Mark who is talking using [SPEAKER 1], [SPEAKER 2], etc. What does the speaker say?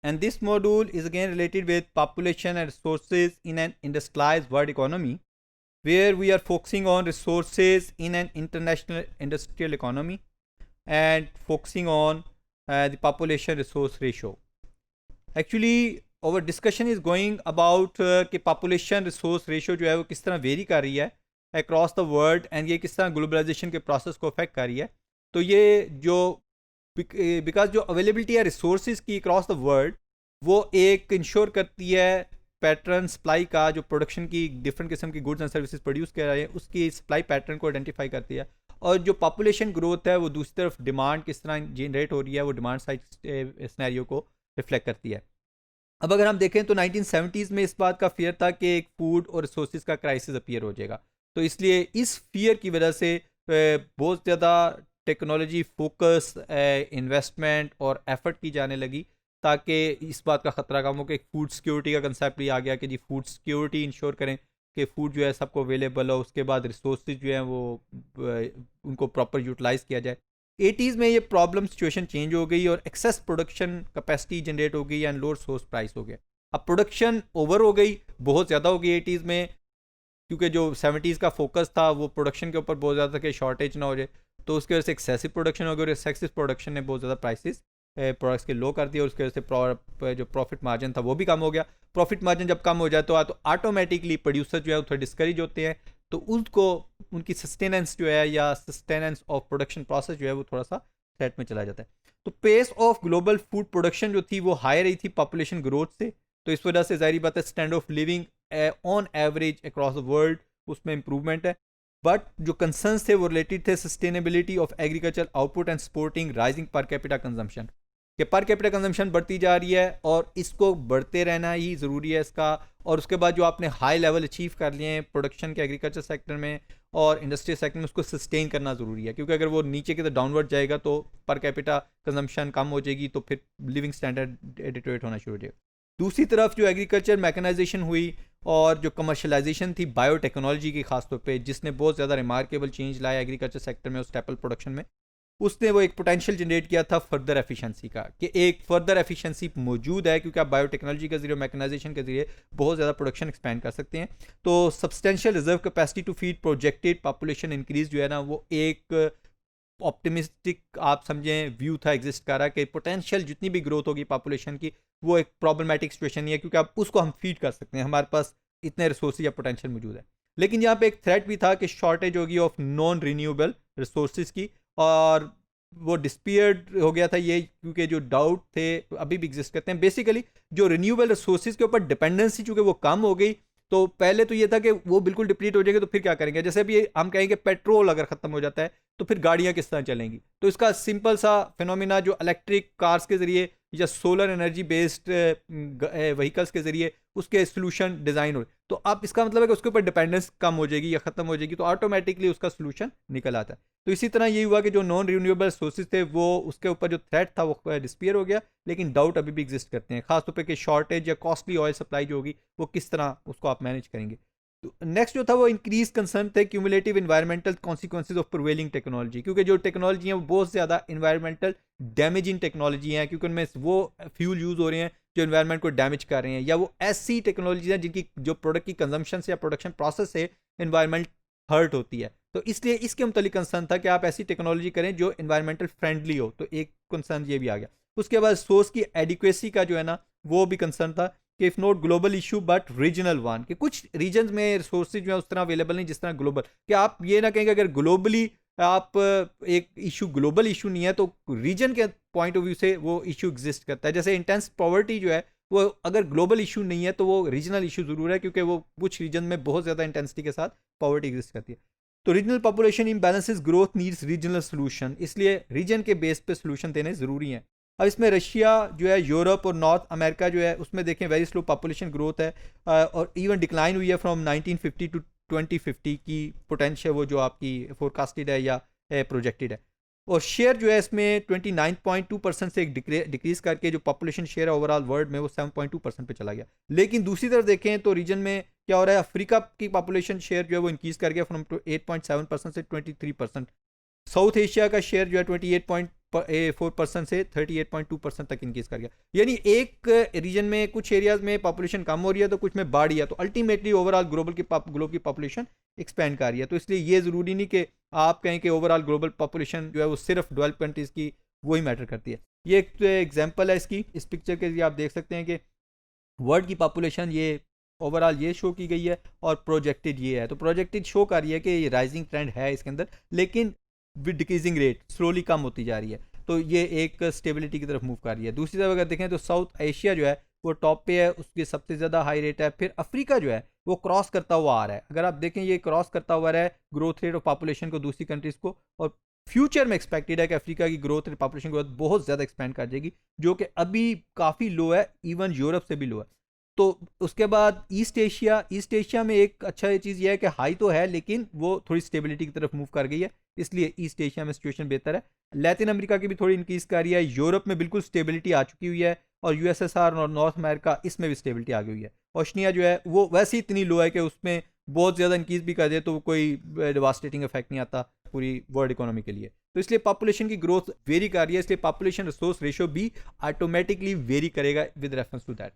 [SPEAKER 1] and this module is again related with population and resources in an industrialized world economy, where we are focusing on resources in an international industrial economy and focusing on the population resource ratio. Actually our discussion is going about कि population resource ratio जो है वो किस तरह very कर रही है across the world and ये किस तरह ग्लोबलाइजेशन के प्रोसेस को अफेक्ट कर रही है. तो ये जो बिकॉज जो अवेलेबिलिटी है रिसोर्स की अक्रॉस द वर्ल्ड वो एक इंश्योर करती है पैटर्न सप्लाई का, जो प्रोडक्शन की डिफरेंट किस्म की गुड्स एंड सर्विसेज प्रोड्यूस कर रहे हैं उसकी सप्लाई पैटर्न को आइडेंटिफाई करती है. और जो पॉपुलेशन ग्रोथ है वो दूसरी तरफ डिमांड किस तरह जनरेट हो रही है वो डिमांड साइड सिनेरियो को रिफ्लेक्ट करती है. अब अगर हम देखें तो 1970s में इस बात का फियर था कि एक फूड और रिसोर्सेज का क्राइसिस अपीयर हो जाएगा. तो इसलिए इस फियर की वजह से बहुत ज़्यादा टेक्नोलॉजी फोकस इन्वेस्टमेंट और एफर्ट की जाने लगी ताकि इस बात का ख़तरा कम हो कि फूड सिक्योरिटी का कंसेप्ट भी आ गया कि जी फूड सिक्योरिटी इंश्योर करें कि फूड जो है सबको अवेलेबल हो. उसके बाद रिसोर्सेज जो हैं वो उनको प्रॉपर यूटिलाइज़ किया जाए. 80s में ये प्रॉब्लम सिचुएशन चेंज हो गई और एक्सेस प्रोडक्शन कैपेसिटी जनरेट हो गई एंड लोअर सोर्स प्राइस हो गया. अब प्रोडक्शन ओवर हो गई, बहुत ज़्यादा हो गई 80s में, क्योंकि जो 70s का फोकस था वो प्रोडक्शन के ऊपर बहुत ज़्यादा था कि शॉर्टेज ना हो जाए. तो उसकी वजह से एक्सेसिव प्रोडक्शन हो गया और एक्सेसिव प्रोडक्शन ने बहुत ज़्यादा प्राइसेस प्रोडक्ट्स के लो कर दिए और उसकी वजह से जो प्रॉफिट मार्जिन था वो भी कम हो गया. प्रॉफिट मार्जिन जब कम हो जाए तो ऑटोमेटिकली प्रोड्यूसर जो है वो थोड़े डिस्करेज होते हैं, तो उनको उनकी सस्टेनेंस जो है या सस्टेनेंस ऑफ प्रोडक्शन प्रोसेस जो है वो थोड़ा सा थ्रेट में चला जाता है. तो pace of global food production जो थी वो हाई रही थी पॉपुलेशन ग्रोथ से. तो इस वजह से जाहिर बात है standard of living on average across the world उसमें इंप्रूवमेंट है. बट जो कंसर्न्स थे वो रिलेटेड थे sustainability of agriculture output and supporting rising per capita consumption, कि पर कैपिटा कंजम्पशन बढ़ती जा रही है और इसको बढ़ते रहना ही ज़रूरी है इसका. और उसके बाद जो आपने हाई लेवल अचीव कर लिए हैं प्रोडक्शन के एग्रीकल्चर सेक्टर में और इंडस्ट्रियल सेक्टर में उसको सस्टेन करना ज़रूरी है, क्योंकि अगर वो नीचे की तरफ डाउनवर्ड जाएगा तो पर कैपिटा कंजम्पशन कम हो जाएगी तो फिर लिविंग स्टैंडर्ड डिटोरेट होना शुरू हो जाएगा. दूसरी तरफ जो एग्रीकल्चर मैकेनाइजेशन हुई और जो कमर्शलाइजेशन थी बायोटेक्नोलॉजी की खासतौर पे, जिसने बहुत ज़्यादा रिमार्केबल चेंज लाया एग्रीकल्चर सेक्टर में और स्टेपल प्रोडक्शन में, उसने वो एक पोटेंशियल जनरेट किया था फर्दर एफिशिएंसी का, कि एक फर्दर एफिशिएंसी मौजूद है क्योंकि आप बायोटेक्नोलॉजी के जरिए मैकेनाइजेशन के जरिए बहुत ज़्यादा प्रोडक्शन एक्सपेंड कर सकते हैं. तो substantial reserve capacity to feed projected population increase जो है ना वो एक ऑप्टिमिस्टिक आप समझें व्यू था एग्जिस्ट कर रहा है कि पोटेंशियल जितनी भी ग्रोथ होगी पॉपुलेशन की वो एक प्रॉब्लमेटिक सिचुएशन नहीं है, क्योंकि आप उसको हम फीड कर सकते हैं, हमारे पास इतने रिसोर्स या पोटेंशियल मौजूद है. लेकिन यहाँ पे एक थ्रेट भी था कि शॉर्टेज होगी ऑफ नॉन रिन्यूएबल रिसोर्सेज की, और वो डिस्पियर्ड हो गया था ये, क्योंकि जो डाउट थे अभी भी एग्जिस्ट करते हैं. बेसिकली जो रिन्यूएबल रिसोर्सेज के ऊपर डिपेंडेंसी चूँकि वो कम हो गई, तो पहले तो ये था कि वो बिल्कुल डिप्लीट हो जाएंगे तो फिर क्या करेंगे. जैसे अभी हम कहेंगे पेट्रोल अगर ख़त्म हो जाता है तो फिर गाड़ियाँ किस तरह चलेंगी. तो इसका सिंपल सा फिनोमिना जो इलेक्ट्रिक कार्स के ज़रिए या सोलर एनर्जी बेस्ड व्हीकल्स के ज़रिए उसके सोल्यूशन डिज़ाइन हो, तो अब इसका मतलब है कि उसके ऊपर डिपेंडेंस कम हो जाएगी या ख़त्म हो जाएगी, तो ऑटोमेटिकली उसका सोल्यूशन निकल आता है. तो इसी तरह ये हुआ कि जो नॉन रिन्यूएबल सोर्सेज थे वो उसके ऊपर जो थ्रेट था वो डिस्पियर हो गया, लेकिन डाउट अभी भी एग्जिस्ट करते हैं, खासतौर पर कि शॉर्टेज या कॉस्टली ऑयल सप्लाई जो होगी वो किस तरह उसको आप मैनेज करेंगे. तो नेक्स्ट जो था वो इंक्रीज कंसर्न थे cumulative environmental consequences of prevailing technology, क्योंकि जो टेक्नोलॉजी है वो बहुत ज़्यादा इन्वायरमेंटल डैमेजिंग टेक्नोलॉजी हैं, क्योंकि उनमें वो फ्यूल यूज़ हो रहे हैं जो इन्वायरमेंट को डैमेज कर रहे हैं, या वो ऐसी टेक्नोलॉजी हैं जिनकी जो प्रोडक्ट की कंजम्पशन से या प्रोडक्शन प्रोसेस से इन्वायरमेंट हर्ट होती है. तो इसलिए इसके मुतालिक कंसर्न था कि आप ऐसी टेक्नोलॉजी करें जो इन्वायरमेंटल फ्रेंडली हो, तो एक कंसर्न ये भी आ गया. उसके बाद सोर्स की एडिक्वेसी का जो है ना वो भी कंसर्न था कि if not global issue but regional one, कि कुछ रीजन में रिसोर्सेज जो है उस तरह अवेलेबल नहीं जिस तरह ग्लोबल, कि आप ये ना कहेंगे अगर ग्लोबली आप एक इशू ग्लोबल इशू नहीं है तो रीजन के पॉइंट ऑफ व्यू से वो इशू एग्जिस्ट करता है. जैसे इंटेंस पॉवर्टी जो है वो अगर ग्लोबल इशू नहीं है तो वो रीजनल इशू ज़रूर है, क्योंकि वो कुछ रीजन में बहुत ज़्यादा इंटेंसिटी के साथ पॉवर्टी एग्जिस्ट करती है. तो regional population imbalances growth needs regional solution, इसलिए रीजन के बेस पे सोल्यूशन देने ज़रूरी हैं. अब इसमें रशिया जो है, यूरोप और नॉर्थ अमेरिका जो है उसमें देखें वेरी स्लो पॉपुलेशन ग्रोथ है और इवन डिक्लाइन हुई है फ्रॉम 1950 टू 2050 की पोटेंशियल वो जो आपकी फोरकास्टेड है या प्रोजेक्टेड है. और शेयर जो है इसमें 29.2% से एक डिक्रीज करके जो पॉपुलेशन शेयर है ओवरऑल वर्ल्ड में वो 7.2% पे चला गया. लेकिन दूसरी तरफ देखें तो रीजन में क्या हो रहा है, अफ्रीका की पॉपुलेशन शेयर जो है वो इंक्रीज कर गया फ्रॉम 8.7% से 23%. साउथ एशिया का शेयर जो है 4% से 38.2% तक इंक्रीज कर गया। यानी एक रीजन में कुछ एरियाज में पॉपुलेशन कम हो रही है तो कुछ में बढ़ रही है, तो अल्टीमेटली ओवरऑल ग्लोब की पॉपुलेशन एक्सपेंड कर रही है। तो इसलिए ये ज़रूरी नहीं कि आप कहें कि ओवरऑल ग्लोबल पॉपुलेशन जो है वो सिर्फ डेवलप कंट्रीज़ की वही मैटर करती है। ये एक एग्जाम्पल है इसकी, इस पिक्चर के लिए आप देख सकते हैं कि वर्ल्ड की पॉपुलेशन ये ओवरऑल ये शो की गई है और प्रोजेक्टेड ये है। तो प्रोजेक्टेड शो कर रही है कि ये राइजिंग ट्रेंड है इसके अंदर, लेकिन विद डिक्रीजिंग रेट स्लोली कम होती जा रही है। तो ये एक स्टेबिलिटी की तरफ मूव कर रही है। दूसरी तरफ अगर देखें तो साउथ एशिया जो है वो टॉप पे है, उसकी सबसे ज़्यादा हाई रेट है। फिर अफ्रीका जो है वो क्रॉस करता हुआ आ रहा है। अगर आप देखें ये क्रॉस करता हुआ रहा है ग्रोथ रेट ऑफ पॉपुलेशन को दूसरी कंट्रीज़ को, और फ्यूचर में एक्सपेक्टेड है कि अफ्रीका की ग्रोथ रेट पॉपुलेशन ग्रोथ बहुत ज़्यादा एक्सपेंड कर जाएगी, जो कि अभी काफ़ी लो है, इवन यूरोप से भी लो है। तो उसके बाद ईस्ट एशिया में एक अच्छा ये चीज़ ये है कि हाई तो है लेकिन वो थोड़ी स्टेबिलिटी की तरफ मूव कर गई है, इसलिए ईस्ट एशिया में सिचुएशन बेहतर है। लैटिन अमेरिका की भी थोड़ी इंक्रीज कर रही है। यूरोप में बिल्कुल स्टेबिलिटी आ चुकी हुई है, और यूएसएसआर और नॉर्थ अमेरिका इसमें भी स्टेबिलिटी आ गई हुई है। ओशनिया जो है वो वैसे ही इतनी लो है कि उसमें बहुत ज़्यादा इंक्रीज भी कर दे तो कोई डिवास्टेटिंग इफेक्ट नहीं आता पूरी वर्ल्ड इकोनॉमी के लिए। तो इसलिए पॉपुलेशन की ग्रोथ वेरी कर रही है, इसलिए पॉपुलेशन रिसोर्स रेशियो भी ऑटोमेटिकली वेरी करेगा विद रेफरेंस टू दैट।